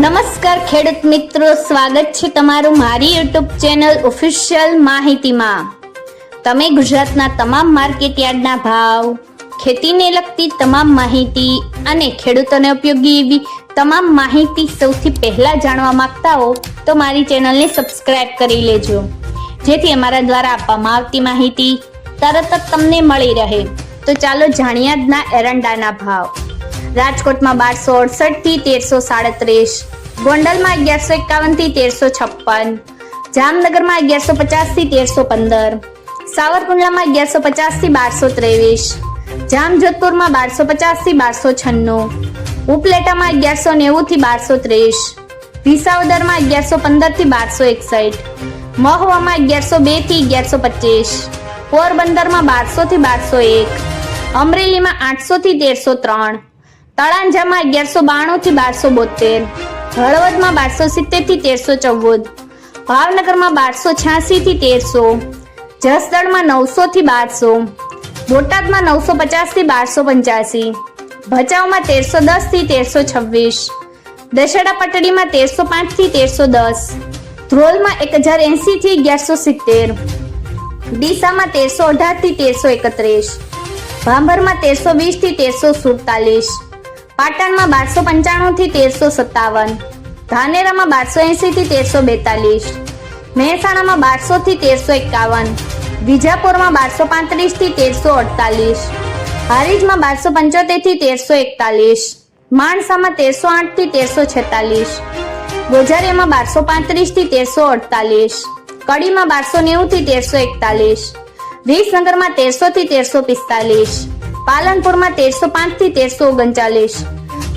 નમસ્કાર ખેડૂત મિત્રો, સ્વાગત છે તમારું મારી યુટ્યુબ ચેનલ ઓફિશિયલ માહિતીમાં। તમે ગુજરાતના તમામ માર્કેટ યાર્ડના ભાવ, ખેતીને લગતી તમામ માહિતી અને ખેડૂતોને ઉપયોગી એવી તમામ માહિતી સૌથી પહેલા જાણવા માંગતા હો તો મારી ચેનલને સબસ્ક્રાઇબ કરી લેજો, જેથી અમારા દ્વારા આપવામાં આવતી માહિતી તરત જ તમને મળી રહે। તો ચાલો જાણીએ આજના એરંડાના ભાવ। રાજકોટમાં 1268 થી 1337, ગોંડલમાં 1151 થી 1356, જામનગરમાં 1150 થી 1315, સાવરકુંડલામાં 1150 થી 1223, જામજોધપુરમાં 1250 થી 1296, ઉપલેટામાં 1190 થી 1230, વિસાવદરમાં 1115 થી 1261, મહુવામાં 1102 થી 1125, પોરબંદરમાં 1200 થી 1201, અમરેલીમાં 800 થી 1303, તળાંજામાં 1192 થી 1272, હળવદમાં 1270 થી 1314, ભાવનગરમાં 1286 થી 1300, જસદણમાં 900 થી 1200, બોટાદમાં 950 થી 1285, ભચાઉમાં 1310 થી 1326, દશેડા પટડીમાં 1305 થી 1310, ધ્રોલમાં 1080 થી 1170, ડીસામાં 1318 થી 1331, ભાંભરમાં 1320 થી 1347, પાટણમાં 1295 થી 1357, ધાનેરામાં 1280 થી 1342, મહેસાણામાં 1200 થી 1351, વિજાપુરમાં 1235 થી 1348, હારીજમાં 1275 થી 1341, માણસામાં 1308 થી 1346, ગોઝારિયામાં 1235 થી 1348, કડીમાં 1290 થી 1341, વિસનગરમાં 1300 થી 1345, પાલનપુરમાં 1305 થી 1339,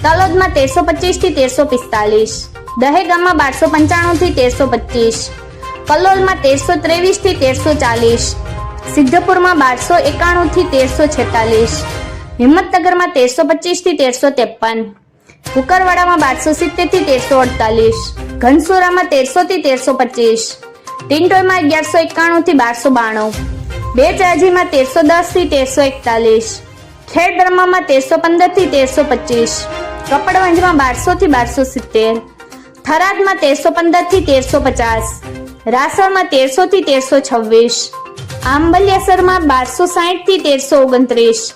તલોદમાં 1325 થી 1345, દહેગામમાં 1295 થી 1325, કલોલમાં 1323 થી 1340, સિદ્ધપુરમાં 1291 થી 1346, હિંમતનગરમાં 1325 થી 1353, કુકરવાડામાં 1270 થી 1348, ઘનસુરામાં 1300 થી 1325, ટિંટોયમાં 1191 થી 1292, બેચરાજીમાં 1310 થી 1341, ખેડબ્રહ્મામાં 1315 થી 1325, કપડવંજમાં 1200 થી 1270, થરાદમાં 1315 થી 1350, રાસણમાં 1300 થી 1326, આંબલિયાસરમાં 1260 થી 1329,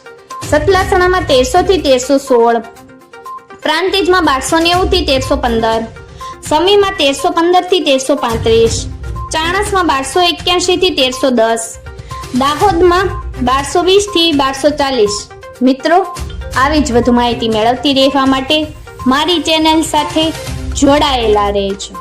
સતલાસણામાં 1300 થી 1316, પ્રાંતિજમાં 1290 થી 1315, સમીમાં 1315 થી 1335, ચાણસમાં 1281 થી 1310, દાહોદમાં 1220 થી 1240। મિત્રો, આવી જ વધુ માહિતી મેળવતી રહેવા માટે મારી ચેનલ સાથે જોડાયેલા રહેજો।